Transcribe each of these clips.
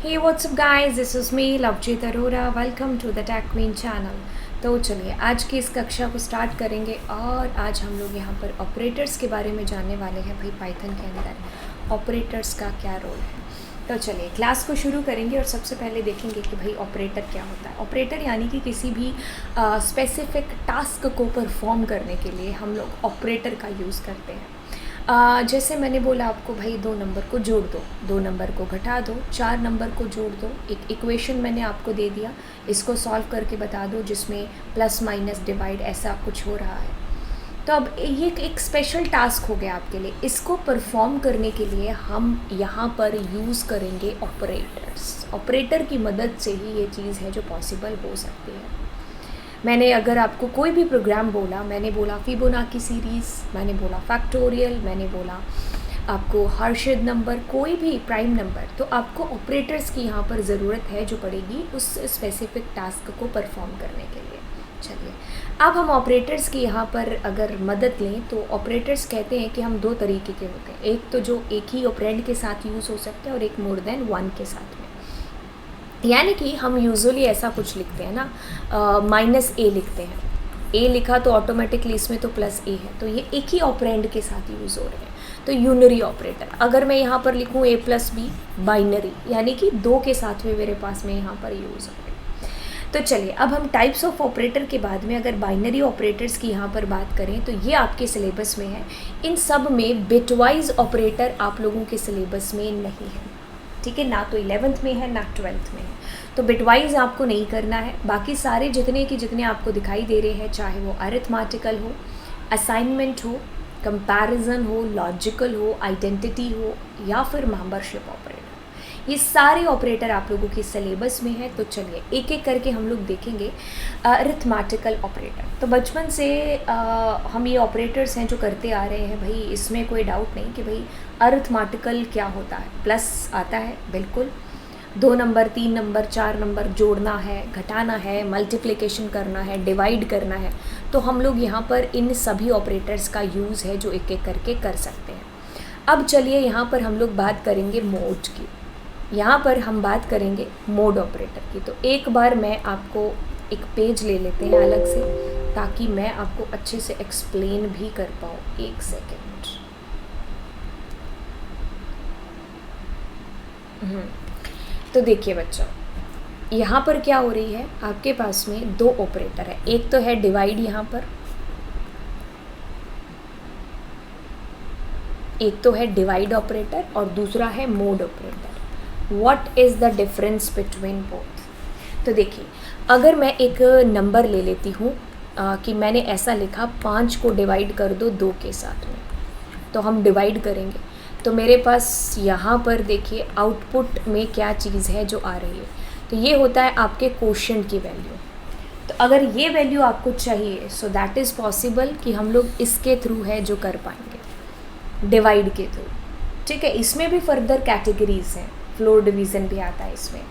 Hey, what's up guys? This is me, Lovejeet Arora. Welcome to the Tech Queen channel. तो चलिए आज की इस कक्षा को स्टार्ट करेंगे और आज हम लोग यहाँ पर ऑपरेटर्स के बारे में जानने वाले हैं। भाई पाइथन के अंदर ऑपरेटर्स का क्या रोल है। तो चलिए क्लास को शुरू करेंगे और सबसे पहले देखेंगे कि भाई ऑपरेटर क्या होता है। ऑपरेटर यानी कि किसी भी स्पेसिफिक टास्क को परफॉर्म करने के लिए हम लोग ऑपरेटर का यूज़ करते हैं। जैसे मैंने बोला आपको भाई 2 नंबर को जोड़ दो, 2 नंबर को घटा दो, 4 नंबर को जोड़ दो। एक इक्वेशन मैंने आपको दे दिया, इसको सॉल्व करके बता दो जिसमें प्लस माइनस डिवाइड ऐसा कुछ हो रहा है। तो अब ये एक स्पेशल टास्क हो गया आपके लिए। इसको परफॉर्म करने के लिए हम यहाँ पर यूज़ करेंगे ऑपरेटर्स। ऑपरेटर की मदद से ही ये चीज़ है जो पॉसिबल हो सकती है। मैंने अगर आपको कोई भी प्रोग्राम बोला, मैंने बोला फिबोनाची सीरीज़, मैंने बोला फैक्टोरियल, मैंने बोला आपको हर्षिद नंबर, कोई भी प्राइम नंबर, तो आपको ऑपरेटर्स की यहाँ पर ज़रूरत है जो पड़ेगी उस स्पेसिफिक टास्क को परफॉर्म करने के लिए। चलिए अब हम ऑपरेटर्स की यहाँ पर अगर मदद लें तो ऑपरेटर्स कहते हैं कि हम 2 तरीके के होते हैं। एक तो जो एक ही ऑपरेंड के साथ यूज़ हो सकते हैं और एक मोर देन 1 के साथ में। यानी कि हम यूजुअली ऐसा कुछ लिखते हैं ना, -a लिखते हैं। a लिखा तो ऑटोमेटिकली इसमें तो प्लस a है, तो ये एक ही ऑपरेंड के साथ यूज़ हो रहे हैं। तो यूनरी ऑपरेटर। अगर मैं यहाँ पर लिखूँ a + b बाइनरी, यानी कि 2 के साथ में मेरे पास में यहाँ पर यूज़ हो रहे हैं। तो चलिए अब हम टाइप्स ऑफ ऑपरेटर के बाद में अगर बाइनरी ऑपरेटर्स की यहाँ पर बात करें तो ये आपके सिलेबस में है। इन सब में बिटवाइज ऑपरेटर आप लोगों के सिलेबस में नहीं है, ठीक है, ना तो 11th में है ना 12th में है। तो बिटवाइज आपको नहीं करना है। बाकी सारे जितने के जितने आपको दिखाई दे रहे हैं, चाहे वो अरिथमेटिकल हो, असाइनमेंट हो, कंपैरिजन हो, लॉजिकल हो, आइडेंटिटी हो या फिर मेंबरशिप ऑपरेटर, ये सारे ऑपरेटर आप लोगों के सिलेबस में है। तो चलिए एक एक करके हम लोग देखेंगे। अरिथमेटिकल ऑपरेटर, तो बचपन से हम ये ऑपरेटर्स हैं जो करते आ रहे हैं। भाई इसमें कोई डाउट नहीं कि भाई अरिथमेटिकल क्या होता है। प्लस आता है, बिल्कुल। 2 नंबर, 3 नंबर, 4 नंबर जोड़ना है, घटाना है, मल्टीप्लिकेशन करना है, डिवाइड करना है, तो हम लोग यहाँ पर इन सभी ऑपरेटर्स का यूज़ है जो एक एक करके कर सकते हैं। अब चलिए यहाँ पर हम लोग बात करेंगे मोड की। यहाँ पर हम बात करेंगे मोड ऑपरेटर की। तो एक बार मैं आपको एक पेज ले लेते हैं अलग से, ताकि मैं आपको अच्छे से एक्सप्लेन भी कर पाऊँ। एक सेकेंड। तो देखिए बच्चों, यहाँ पर क्या हो रही है, आपके पास में 2 ऑपरेटर है। एक तो है डिवाइड, यहाँ पर एक तो है डिवाइड ऑपरेटर और दूसरा है mode operator. What is the difference between both? तो देखिए, अगर मैं एक नंबर ले लेती हूँ कि मैंने ऐसा लिखा 5 को डिवाइड कर दो 2 के साथ में, तो हम डिवाइड करेंगे तो मेरे पास यहाँ पर देखिए आउटपुट में क्या चीज़ है जो आ रही है। तो ये होता है आपके कोशेंट की वैल्यू। तो अगर ये वैल्यू आपको चाहिए, सो दैट इज़ पॉसिबल कि हम लोग इसके थ्रू है जो कर पाएंगे, डिवाइड के थ्रू, ठीक है। इसमें भी फर्दर कैटेगरीज हैं, फ्लोर डिवीज़न भी आता है इसमें।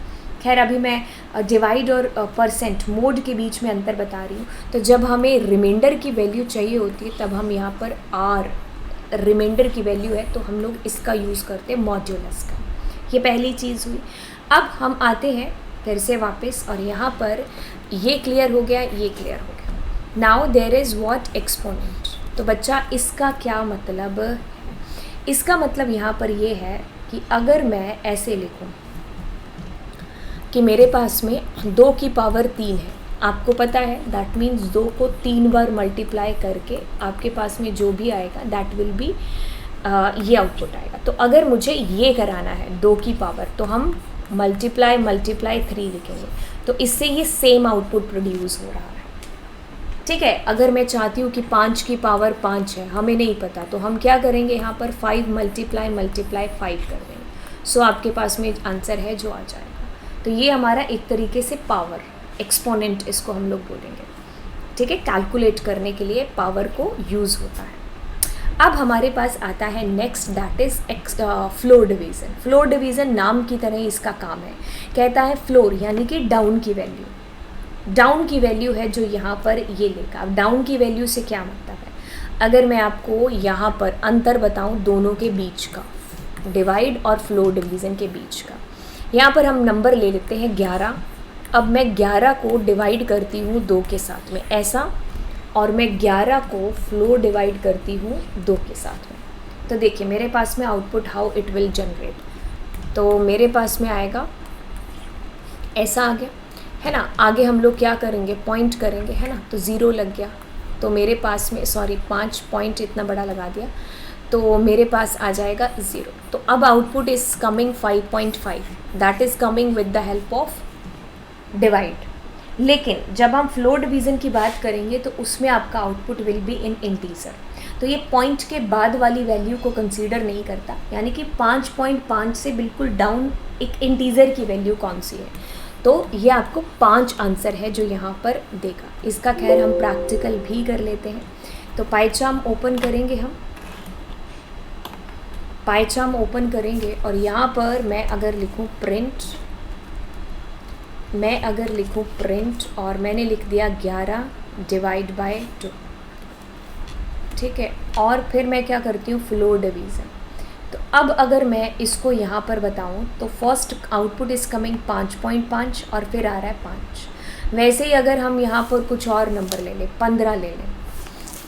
खैर अभी मैं डिवाइड और परसेंट मोड के बीच में अंतर बता रही हूँ। तो जब हमें रिमाइंडर की वैल्यू चाहिए होती है तब हम यहाँ पर आर, रिमाइंडर की वैल्यू है तो हम लोग इसका यूज़ करते हैं मॉड्यूलस का। ये पहली चीज़ हुई। अब हम आते हैं फिर से वापस, और यहाँ पर ये क्लियर हो गया, ये क्लियर हो गया। Now there is what exponent. तो बच्चा इसका क्या मतलब है? इसका मतलब यहाँ पर ये है कि अगर मैं ऐसे लिखूँ कि मेरे पास में 2 की पावर 3 है, आपको पता है दैट मीन्स 2 को 3 बार मल्टीप्लाई करके आपके पास में जो भी आएगा दैट विल बी ये आउटपुट आएगा। तो अगर मुझे ये कराना है 2 की पावर, तो हम मल्टीप्लाई 3 लिखेंगे, तो इससे ये सेम आउटपुट प्रोड्यूस हो रहा है, ठीक है। अगर मैं चाहती हूँ कि 5 की पावर 5 है, हमें नहीं पता, तो हम क्या करेंगे, यहाँ पर 5 मल्टीप्लाई 5 कर देंगे। सो आपके पास में आंसर है जो आ जाएगा। तो ये हमारा एक तरीके से पावर एक्सपोनेंट इसको हम लोग बोलेंगे, ठीक है। कैलकुलेट करने के लिए पावर को यूज़ होता है। अब हमारे पास आता है next, that is floor division. Floor division नाम की तरह इसका काम है। कहता है फ्लोर यानी कि डाउन की वैल्यू, डाउन की वैल्यू है जो यहाँ पर ये लेगा। अब डाउन की वैल्यू से क्या मतलब है? अगर मैं आपको यहाँ पर अंतर बताऊँ दोनों के बीच का, डिवाइड और फ्लोर डिवीज़न के बीच का, यहाँ पर हम नंबर ले लेते हैं 11। अब मैं 11 को डिवाइड करती हूँ 2 के साथ में ऐसा, और मैं 11 को फ्लोर डिवाइड करती हूँ 2 के साथ में। तो देखिए मेरे पास में output how it will generate, तो मेरे पास में आएगा ऐसा आ गया है ना। आगे हम लोग क्या करेंगे, पॉइंट करेंगे है ना, तो 0 लग गया, तो मेरे पास में 5 पॉइंट इतना बड़ा लगा दिया, तो मेरे पास आ जाएगा 0। तो अब output is coming 5.5, that is coming with the help of divide. लेकिन जब हम फ्लोर डिवीज़न की बात करेंगे तो उसमें आपका output will be in integer, तो ये पॉइंट के बाद वाली वैल्यू को कंसीडर नहीं करता, यानी कि 5.5 से बिल्कुल डाउन एक इंटीजर की वैल्यू कौन सी है। तो ये आपको 5 आंसर है जो यहाँ पर देगा। इसका खैर हम प्रैक्टिकल भी कर लेते हैं। तो पाइचार्म ओपन करेंगे, हम पाइचार्म ओपन करेंगे और यहाँ पर मैं अगर लिखूँ प्रिंट और मैंने लिख दिया 11 डिवाइड बाय 2, ठीक है। और फिर मैं क्या करती हूँ, फ्लोर डिवीज़न। तो अब अगर मैं इसको यहाँ पर बताऊँ तो फर्स्ट आउटपुट इज़ कमिंग 5.5 और फिर आ रहा है 5। वैसे ही अगर हम यहाँ पर कुछ और नंबर ले लें, 15 ले लें,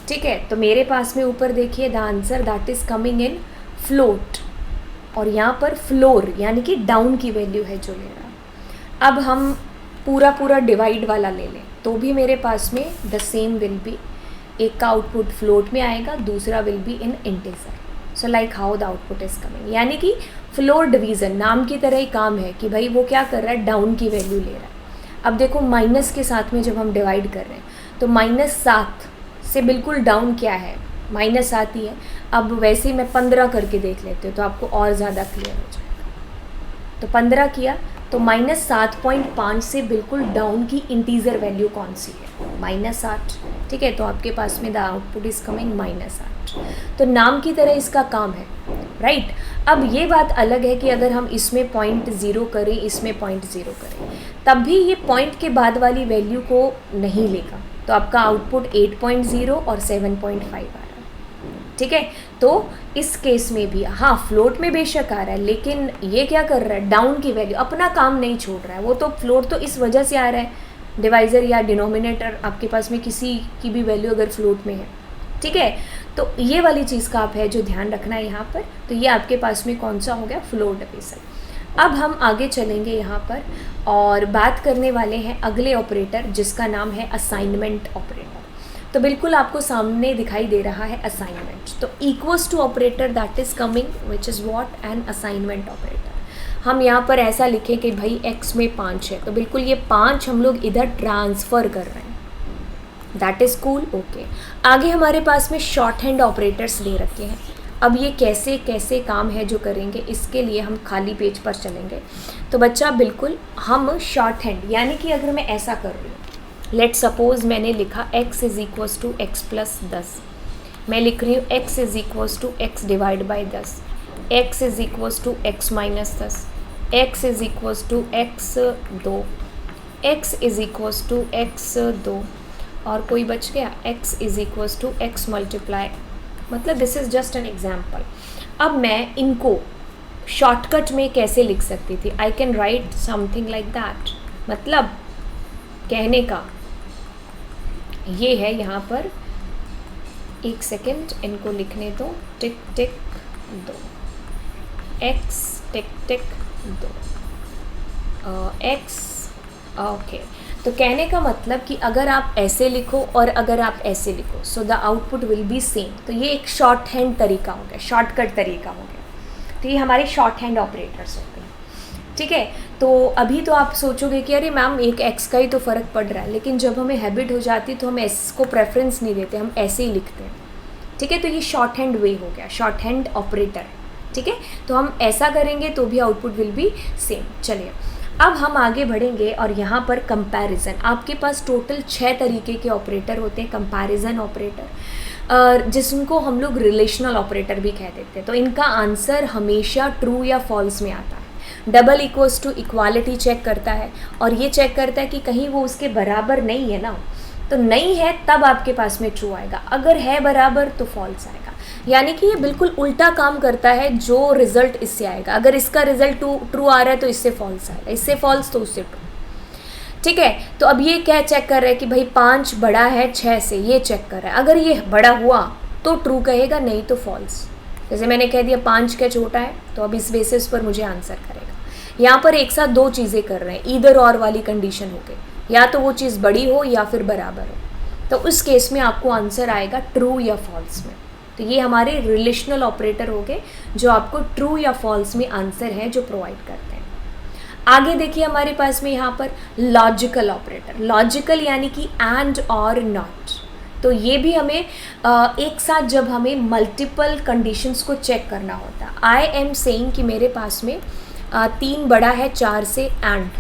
ठीक है, तो मेरे पास में ऊपर देखिए the answer that is coming in float, और यहाँ पर फ्लोर यानी कि डाउन की वैल्यू है जो ले रहा। अब हम पूरा डिवाइड वाला ले लें तो भी मेरे पास में द सेम विल बी, एक का आउटपुट फ्लोट में आएगा, दूसरा will be in integer. So like how the output is coming, यानी कि फ्लोर डिवीज़न नाम की तरह ही काम है कि भाई वो क्या कर रहा है, डाउन की वैल्यू ले रहा है। अब देखो माइनस के साथ में जब हम डिवाइड कर रहे हैं तो -7 से बिल्कुल डाउन क्या है, -7 ही है। अब वैसे ही मैं 15 करके देख लेती हूँ तो आपको और ज़्यादा क्लियर हो जाएगा। तो 15 किया तो -7.5 से बिल्कुल डाउन की इंटीजर वैल्यू कौन सी है, -8, ठीक है। तो आपके पास में द आउटपुट इज़ कमिंग -8। तो नाम की तरह इसका काम है, राइट। अब ये बात अलग है कि अगर हम इसमें 0.0 करें, इसमें 0.0 करें, तब भी ये पॉइंट के बाद वाली वैल्यू को नहीं लेगा, तो आपका आउटपुट 8.0 और 7.5 आ रहा है, ठीक है। तो इस केस में भी हाँ फ्लोट में बेशक आ रहा है, लेकिन ये क्या कर रहा है, डाउन की वैल्यू, अपना काम नहीं छोड़ रहा है। वो तो फ्लोट तो इस वजह से आ रहा है, डिवाइज़र या डिनोमिनेटर आपके पास में किसी की भी वैल्यू अगर फ्लोट में है, ठीक है। तो ये वाली चीज़ का आप है जो ध्यान रखना है यहाँ पर। तो ये आपके पास में कौन सा हो गया, फ्लोर डिवीज़न। अब हम आगे चलेंगे यहाँ पर और बात करने वाले हैं अगले ऑपरेटर जिसका नाम है असाइनमेंट ऑपरेटर। तो बिल्कुल आपको सामने दिखाई दे रहा है असाइनमेंट, तो equals to operator that is coming which is what, an assignment operator. हम यहाँ पर ऐसा लिखें कि भाई x में 5 है, तो बिल्कुल ये 5 हम लोग इधर ट्रांसफ़र कर रहे हैं, दैट इज़ कूल, ओके। आगे हमारे पास में शॉर्ट हैंड ऑपरेटर्स दे रखे हैं। अब ये कैसे कैसे काम है जो करेंगे, इसके लिए हम खाली पेज पर चलेंगे। तो बच्चा बिल्कुल हम शॉर्ट हैंड, यानी कि अगर मैं ऐसा कर रही हूँ, लेट सपोज मैंने लिखा x is equals to x plus 10, मैं लिख रही हूँ x is equals to x divide by 10, x is equals to x minus 10, x is equals to x 2, x is equals to x 2, और कोई बच गया, x is equals to x multiply, मतलब this is just an example. अब मैं इनको shortcut में कैसे लिख सकती थी, I can write something like that, मतलब कहने का ये है, यहाँ पर एक सेकेंड इनको लिखने दो, टिक टिक 2, x टिक टिक 2, x, ओके। तो कहने का मतलब कि अगर आप ऐसे लिखो और अगर आप ऐसे लिखो, so the output will be same. तो ये एक शॉर्ट हैंड तरीका हो गया, शॉर्टकट तरीका हो गया। तो ये हमारे शॉर्ट हैंड ऑपरेटर्स होते हैं, ठीक है। तो अभी तो आप सोचोगे कि अरे मैम एक x का ही तो फ़र्क पड़ रहा है, लेकिन जब हमें हैबिट हो जाती तो हम s को प्रेफरेंस नहीं देते, हम ऐसे ही लिखते हैं, ठीक है। तो ये शॉर्ट हैंड वे हो गया, शॉर्ट हैंड ऑपरेटर, ठीक है। तो हम ऐसा करेंगे तो भी आउटपुट विल बी सेम। चलिए अब हम आगे बढ़ेंगे और यहाँ पर कंपैरिजन, आपके पास टोटल 6 तरीके के ऑपरेटर होते हैं कंपैरिजन ऑपरेटर, जिसको हम लोग रिलेशनल ऑपरेटर भी कह देते हैं। तो इनका आंसर हमेशा ट्रू या फॉल्स में आता है। Double equals to equality check करता है, और ये चेक करता है कि कहीं वो उसके बराबर नहीं है ना, तो नहीं है तब आपके पास में ट्रू आएगा, अगर है बराबर तो फॉल्स आएगा। यानी कि ये बिल्कुल उल्टा काम करता है जो रिजल्ट इससे आएगा। अगर इसका रिजल्ट ट्रू आ रहा है तो इससे फॉल्स आएगा, इससे फॉल्स तो उससे ट्रू। ठीक है, तो अब ये क्या चेक कर रहा है कि भाई 5 बड़ा है 6 से, ये चेक कर रहा है। अगर ये बड़ा हुआ तो ट्रू कहेगा, नहीं तो फॉल्स। जैसे मैंने कह दिया 5 क्या छोटा है, तो अब इस बेसिस पर मुझे आंसर करेगा। यहाँ पर एक साथ दो चीज़ें कर रहे हैं, ईदर और वाली कंडीशन हो गई, या तो वो चीज़ बड़ी हो या फिर बराबर हो, तो उस केस में आपको आंसर आएगा ट्रू या फॉल्स में। तो ये हमारे रिलेशनल ऑपरेटर हो गए जो आपको ट्रू या फॉल्स में आंसर है जो प्रोवाइड करते हैं। आगे देखिए हमारे पास में यहाँ पर लॉजिकल ऑपरेटर, लॉजिकल यानी कि एंड और नॉट। तो ये भी हमें एक साथ जब हमें मल्टीपल कंडीशंस को चेक करना होता है। आई एम सेइंग कि मेरे पास में 3 बड़ा है 4 से एंड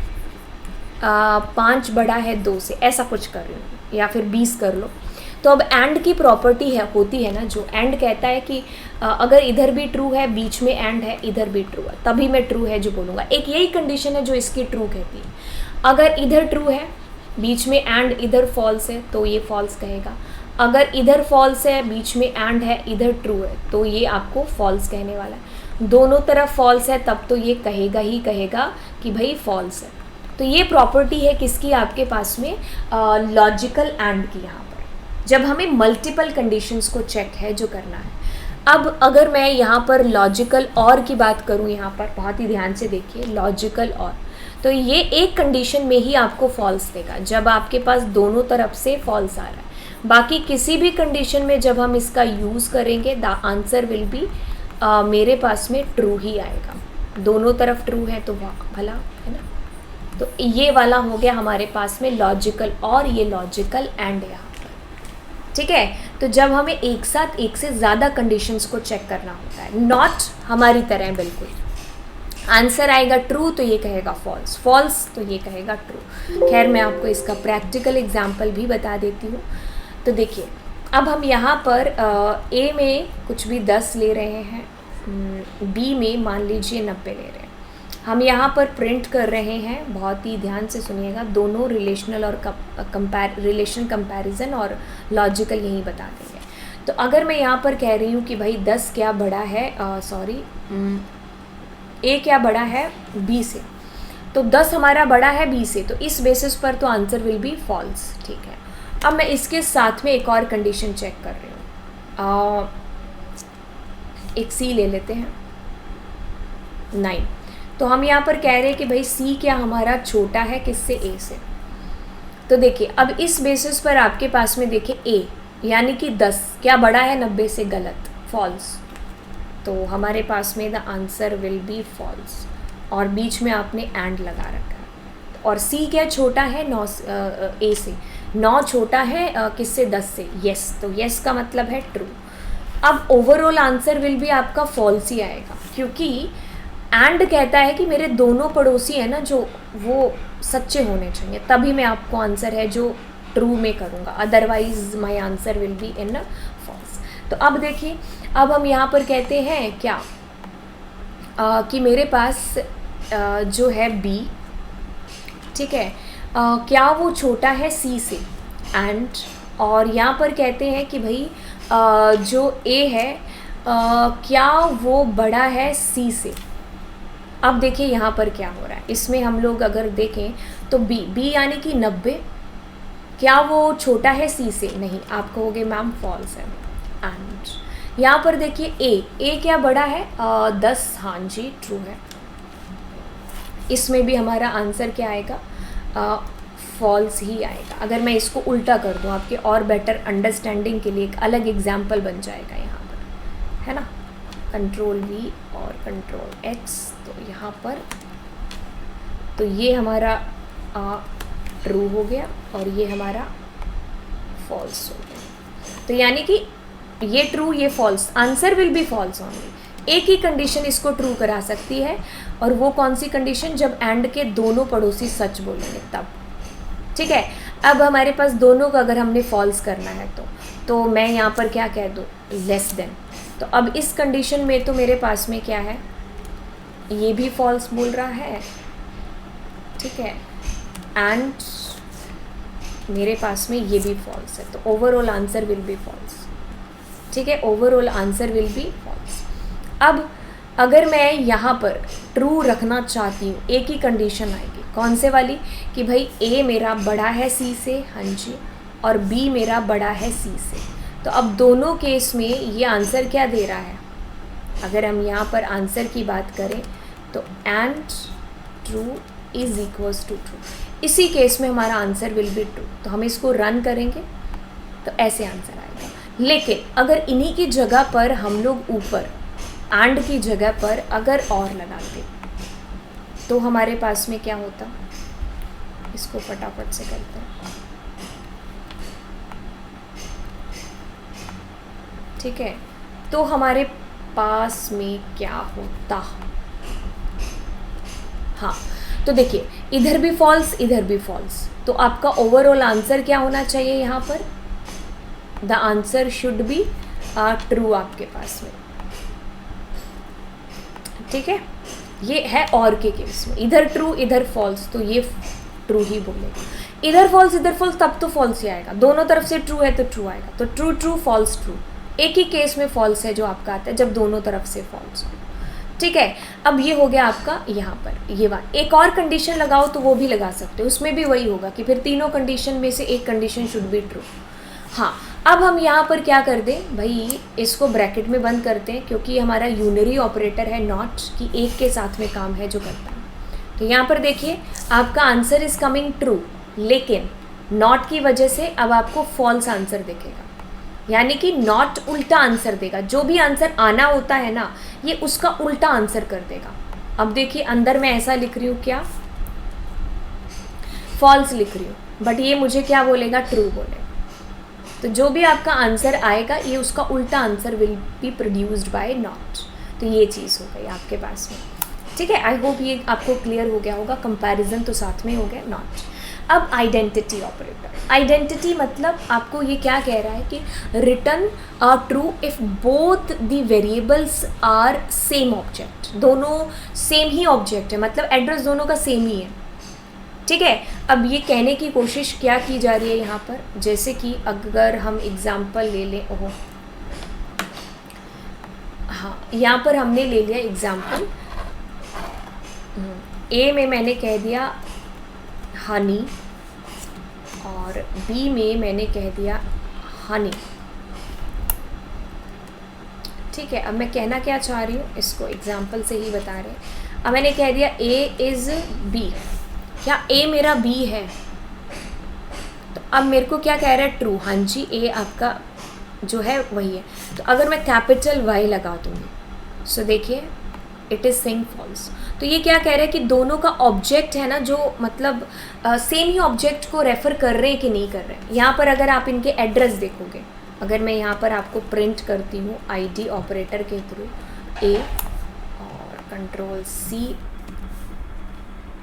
5 बड़ा है 2 से, ऐसा कुछ कर रही हूँ, या फिर 20 कर लो। तो अब एंड की प्रॉपर्टी है होती है ना, जो एंड कहता है कि अगर इधर भी ट्रू है, बीच में एंड है, इधर भी ट्रू है, तभी मैं ट्रू है जो बोलूँगा। एक यही कंडीशन है जो इसकी ट्रू कहती है। अगर इधर ट्रू है, बीच में एंड, इधर फॉल्स है, तो ये फॉल्स कहेगा। अगर इधर फॉल्स है, बीच में एंड है, इधर ट्रू है, तो ये आपको फॉल्स कहने वाला है। दोनों तरफ फॉल्स है तब तो ये कहेगा ही कहेगा कि भाई फॉल्स है। तो ये प्रॉपर्टी है किसकी आपके पास में, लॉजिकल एंड की। यहाँ पर जब हमें मल्टीपल कंडीशंस को चेक है जो करना है। अब अगर मैं यहाँ पर लॉजिकल और की बात करूँ, यहाँ पर बहुत ही ध्यान से देखिए, लॉजिकल और, तो ये एक कंडीशन में ही आपको फॉल्स देगा, जब आपके पास दोनों तरफ से फॉल्स आ रहा है। बाकी किसी भी कंडीशन में जब हम इसका यूज़ करेंगे द आंसर विल बी मेरे पास में ट्रू ही आएगा। दोनों तरफ ट्रू है तो भला है ना। तो ये वाला हो गया हमारे पास में लॉजिकल और, ये लॉजिकल एंड यहाँ पर। ठीक है, तो जब हमें एक साथ एक से ज़्यादा कंडीशंस को चेक करना होता है, नॉट हमारी तरह बिल्कुल आंसर आएगा ट्रू तो ये कहेगा फॉल्स, फॉल्स तो ये कहेगा ट्रू। खैर मैं आपको इसका प्रैक्टिकल एग्जाम्पल भी बता देती हूँ। तो देखिए अब हम यहाँ पर ए में कुछ भी 10 ले रहे हैं, बी में मान लीजिए 90 ले रहे हैं। हम यहाँ पर प्रिंट कर रहे हैं, बहुत ही ध्यान से सुनिएगा, दोनों रिलेशनल और रिलेशन कंपैरिजन और लॉजिकल यही बता देंगे। तो अगर मैं यहाँ पर कह रही हूँ कि भाई 10 क्या बड़ा है, ए क्या बड़ा है बी से, तो 10 हमारा बड़ा है बी से, तो इस बेसिस पर तो आंसर विल बी फॉल्स। ठीक है, अब मैं इसके साथ में एक और कंडीशन चेक कर रही हूँ। एक सी ले लेते हैं 9। तो हम यहाँ पर कह रहे हैं कि भाई सी क्या हमारा छोटा है किससे, ए से। तो देखिए अब इस बेसिस पर आपके पास में देखिए ए यानी कि 10 क्या बड़ा है 90 से, गलत, फॉल्स। तो हमारे पास में the answer will be false, और बीच में आपने एंड लगा रखा है। और सी क्या छोटा है 9 ए से, 9 छोटा है किससे, 10 से, यस। तो यस का मतलब है ट्रू। अब ओवरऑल आंसर विल भी आपका फॉल्स ही आएगा, क्योंकि एंड कहता है कि मेरे दोनों पड़ोसी हैं ना जो, वो सच्चे होने चाहिए, तभी मैं आपको आंसर है जो ट्रू में करूँगा, otherwise my answer will be in false. तो अब देखिए अब हम यहाँ पर कहते हैं क्या कि मेरे पास जो है बी, ठीक है, क्या वो छोटा है सी से, एंड और यहाँ पर कहते हैं कि भाई जो ए है क्या वो बड़ा है सी से। अब देखिए यहाँ पर क्या हो रहा है, इसमें हम लोग अगर देखें तो बी यानी कि 90 क्या वो छोटा है सी से, नहीं, आप कहोगे मैम फॉल्स है। एंड यहाँ पर देखिए ए क्या बड़ा है 10, हाँ जी ट्रू है। इसमें भी हमारा आंसर क्या आएगा, फॉल्स ही आएगा। अगर मैं इसको उल्टा कर दूँ आपके और बेटर अंडरस्टैंडिंग के लिए एक अलग एग्जाम्पल बन जाएगा यहाँ पर, है ना, कंट्रोल वी और कंट्रोल एक्स। तो यहाँ पर तो ये हमारा ट्रू हो गया और ये हमारा फॉल्स हो गया। तो यानी कि ये ट्रू ये false, answer will be false only. एक ही कंडीशन इसको ट्रू करा सकती है, और वो कौन सी कंडीशन, जब एंड के दोनों पड़ोसी सच बोलेंगे तब। ठीक है, अब हमारे पास दोनों का अगर हमने फॉल्स करना है तो मैं यहाँ पर क्या कह दूँ, लेस देन। तो अब इस कंडीशन में तो मेरे पास में क्या है, ये भी फॉल्स बोल रहा है, ठीक है, एंड मेरे पास में ये भी फॉल्स है। तो overall answer will be false. ठीक है, overall answer will be false. अब अगर मैं यहाँ पर ट्रू रखना चाहती हूँ, एक ही कंडीशन आएगी, कौन से वाली, कि भाई ए मेरा बड़ा है सी से, हाँ जी, और बी मेरा बड़ा है सी से। तो अब दोनों केस में ये आंसर क्या दे रहा है, अगर हम यहाँ पर आंसर की बात करें तो and true is equals to true, इसी केस में हमारा आंसर विल बी ट्रू। तो हम इसको रन करेंगे तो ऐसे आंसर आएगा। लेकिन अगर इन्हीं की जगह पर हम लोग ऊपर एंड की जगह पर अगर और लगाते तो हमारे पास में क्या होता, इसको फटाफट से करते हैं, ठीक है। तो हमारे पास में क्या होता, हाँ, तो देखिए इधर भी फॉल्स इधर भी फॉल्स, तो आपका ओवरऑल आंसर क्या होना चाहिए यहाँ पर, the answer should be true आपके पास में, ठीक है। ये है और के केस में, इधर ट्रू इधर फॉल्स, तो ये ट्रू ही बोलेगा, इधर फॉल्स तब तो फॉल्स ही आएगा, दोनों तरफ से ट्रू है तो ट्रू आएगा। तो ट्रू ट्रू फॉल्स ट्रू, एक ही केस में फॉल्स है जो आपका आता है जब दोनों तरफ से फॉल्स हो, ठीक है। अब ये हो गया आपका यहाँ पर ये बात। एक और कंडीशन लगाओ तो वो भी लगा सकते हो, उसमें भी वही होगा कि फिर तीनों कंडीशन में से एक कंडीशन शुड बी ट्रू। हाँ, अब हम यहाँ पर क्या कर दें भाई, इसको ब्रैकेट में बंद करते हैं क्योंकि हमारा यूनरी ऑपरेटर है, नॉट कि एक के साथ में काम है जो करता है। तो यहाँ पर देखिए आपका आंसर इज कमिंग ट्रू, लेकिन नॉट की वजह से अब आपको फॉल्स आंसर दिखेगा, यानी कि नॉट उल्टा आंसर देगा, जो भी आंसर आना होता है ना ये उसका उल्टा आंसर कर देगा। अब देखिए अंदर मैं ऐसा लिख रही हूँ, क्या फॉल्स लिख रही हूँ, बट ये मुझे क्या बोलेगा, ट्रू बोलेगा। तो जो भी आपका आंसर आएगा ये उसका उल्टा answer will be produced by not. तो ये चीज़ हो गई आपके पास में, ठीक है। आई होप ये आपको क्लियर हो गया होगा, कंपैरिजन तो साथ में हो गया, नॉट। अब आइडेंटिटी ऑपरेटर, आइडेंटिटी मतलब आपको ये क्या कह रहा है कि return true if both the variables are same object, दोनों सेम ही ऑब्जेक्ट है, मतलब एड्रेस दोनों का सेम ही है, ठीक है। अब ये कहने की कोशिश क्या की जा रही है यहाँ पर, जैसे कि अगर हम एग्जाम्पल ले लें, ओहो हाँ, यहाँ पर हमने ले लिया एग्जाम्पल, ए में मैंने कह दिया हनी और बी में मैंने कह दिया हनी, ठीक है। अब मैं कहना क्या चाह रही हूँ इसको एग्जाम्पल से ही बता रहे हैं। अब मैंने कह दिया ए इज़ बी, क्या ए मेरा बी है, तो अब मेरे को क्या कह रहा है, ट्रू, हाँ जी ए आपका जो है वही है। तो अगर मैं कैपिटल वाई लगा दूँगी सो देखिए इट इज़ सेइंग फॉल्स। तो ये क्या कह रहा है कि दोनों का ऑब्जेक्ट है ना, जो मतलब सेम ही ऑब्जेक्ट को रेफ़र कर रहे हैं कि नहीं कर रहे हैं। यहाँ पर अगर आप इनके एड्रेस देखोगे, अगर मैं यहाँ पर आपको प्रिंट करती हूँ आईडी ऑपरेटर के थ्रू ए और कंट्रोल सी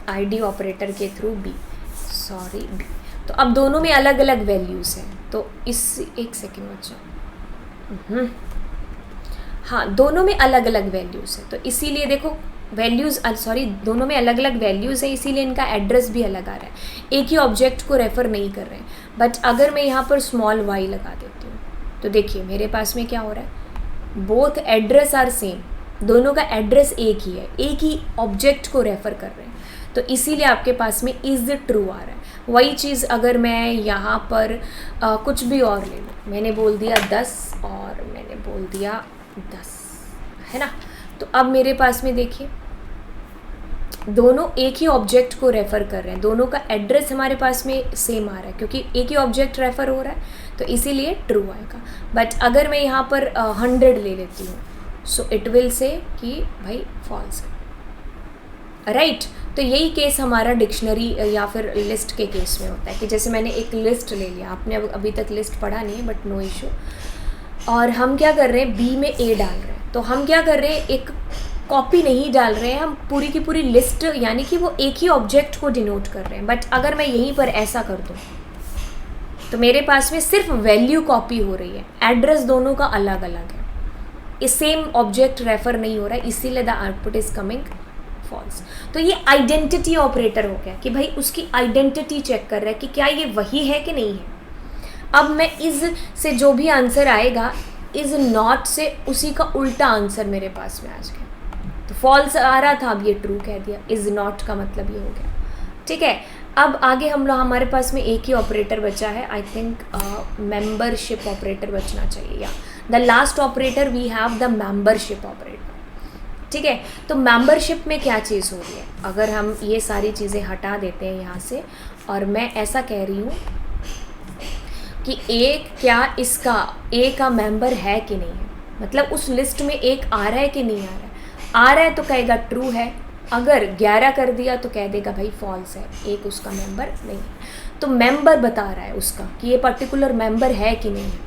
आईडी ऑपरेटर के थ्रू बी, सॉरी बी, तो अब दोनों में अलग अलग वैल्यूज़ हैं। तो इस एक सेकेंड बच्चा, हाँ दोनों में अलग अलग वैल्यूज़ है, तो इसीलिए देखो वैल्यूज़ सॉरी दोनों में अलग अलग वैल्यूज़ है, इसीलिए इनका एड्रेस भी अलग आ रहा है, एक ही ऑब्जेक्ट को रेफ़र नहीं कर रहे हैं। बट अगर मैं यहाँ पर स्मॉल वाई लगा देती हूँ तो देखिए मेरे पास में क्या हो रहा है, बोथ एड्रेस आर सेम, दोनों का एड्रेस एक ही है, एक ही ऑब्जेक्ट को रेफ़र कर रहे हैं, तो इसीलिए आपके पास में इज़ ट्रू आ रहा है। वही चीज़ अगर मैं यहाँ पर कुछ भी और ले लूँ, मैंने बोल दिया 10 और मैंने बोल दिया 10, है ना, तो अब मेरे पास में देखिए दोनों एक ही ऑब्जेक्ट को रेफ़र कर रहे हैं, दोनों का एड्रेस हमारे पास में सेम आ रहा है क्योंकि एक ही ऑब्जेक्ट रेफ़र हो रहा है, तो इसीलिए ट्रू आएगा। बट अगर मैं यहाँ पर 100 ले लेती हूँ सो इट विल से कि भाई फॉल्स है, राइट। तो यही केस हमारा डिक्शनरी या फिर लिस्ट के केस में होता है कि जैसे मैंने एक लिस्ट ले लिया, आपने अभी तक लिस्ट पढ़ा नहीं है बट नो इशू, और हम क्या कर रहे हैं बी में ए डाल रहे हैं, तो हम क्या कर रहे हैं एक कॉपी नहीं डाल रहे हैं, हम पूरी की पूरी लिस्ट यानी कि वो एक ही ऑब्जेक्ट को डिनोट कर रहे हैं। बट अगर मैं यहीं पर ऐसा कर दूँ तो मेरे पास में सिर्फ वैल्यू कॉपी हो रही है, एड्रेस दोनों का अलग अलग है, इस सेम ऑब्जेक्ट रेफ़र नहीं हो रहा है, इसीलिए the output is coming false. तो ये आइडेंटिटी ऑपरेटर हो गया कि भाई उसकी आइडेंटिटी चेक कर रहा है कि क्या ये वही है कि नहीं है। अब मैं इस से जो भी आंसर आएगा इज़ नॉट से उसी का उल्टा आंसर मेरे पास में आ गया। तो फॉल्स आ रहा था, अब ये ट्रू कह दिया। इज़ नॉट का मतलब ये हो गया। ठीक है, अब आगे हम लोग, हमारे पास में एक ही ऑपरेटर बचा है, आई थिंक मेंबरशिप ऑपरेटर बचना चाहिए, या the last operator we have the membership operator. ठीक है, तो मेंबरशिप में क्या चीज़ हो रही है, अगर हम ये सारी चीज़ें हटा देते हैं यहाँ से, और मैं ऐसा कह रही हूँ कि एक क्या इसका ए का मेंबर है कि नहीं है, मतलब उस लिस्ट में एक आ रहा है कि नहीं आ रहा है। आ रहा है तो कहेगा ट्रू है, अगर 11 कर दिया तो कह देगा भाई फॉल्स है, एक उसका मेंबर नहीं है। तो मेंबर बता रहा है उसका कि ये पर्टिकुलर मेंबर है कि नहीं है।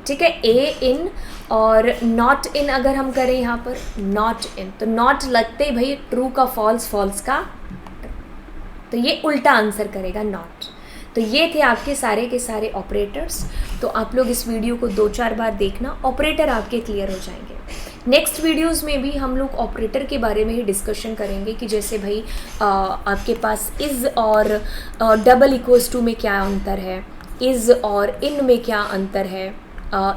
ठीक है, ए इन और नॉट इन अगर हम करें यहाँ पर नॉट इन, तो नॉट लगते ही भाई ट्रू का फॉल्स, फॉल्स का ट्रू, तो ये उल्टा आंसर करेगा नॉट। तो ये थे आपके सारे के सारे ऑपरेटर्स। तो आप लोग इस वीडियो को 2-4 बार देखना, ऑपरेटर आपके क्लियर हो जाएंगे। नेक्स्ट वीडियोस में भी हम लोग ऑपरेटर के बारे में ही डिस्कशन करेंगे कि जैसे भाई आपके पास इज़ और डबल इक्वल्स टू में क्या अंतर है, इज़ और इन में क्या अंतर है,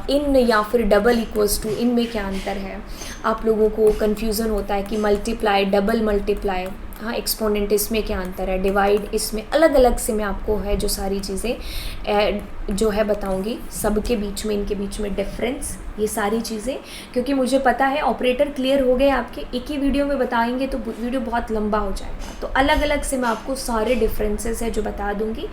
इन या फिर डबल इक्वल्स टू इन में क्या अंतर है। आप लोगों को कन्फ्यूज़न होता है कि मल्टीप्लाई, डबल मल्टीप्लाई, हाँ एक्सपोनेंट इसमें क्या अंतर है, डिवाइड इसमें, अलग अलग से मैं आपको है जो सारी चीज़ें जो है बताऊंगी, सबके बीच में, इनके बीच में डिफरेंस, ये सारी चीज़ें, क्योंकि मुझे पता है ऑपरेटर क्लियर हो गए आपके, एक ही वीडियो में बताएंगे तो वीडियो बहुत लंबा हो जाएगा। तो अलग अलग से मैं आपको सारे डिफरेंसेस है जो बता दूंगी।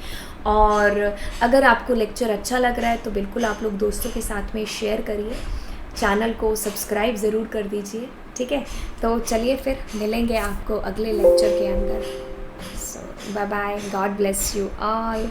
और अगर आपको लेक्चर अच्छा लग रहा है तो बिल्कुल आप लोग दोस्तों के साथ में शेयर करिए, चैनल को सब्सक्राइब ज़रूर कर दीजिए। ठीक है, तो चलिए फिर मिलेंगे आपको अगले लेक्चर के अंदर। So bye bye, god bless you all.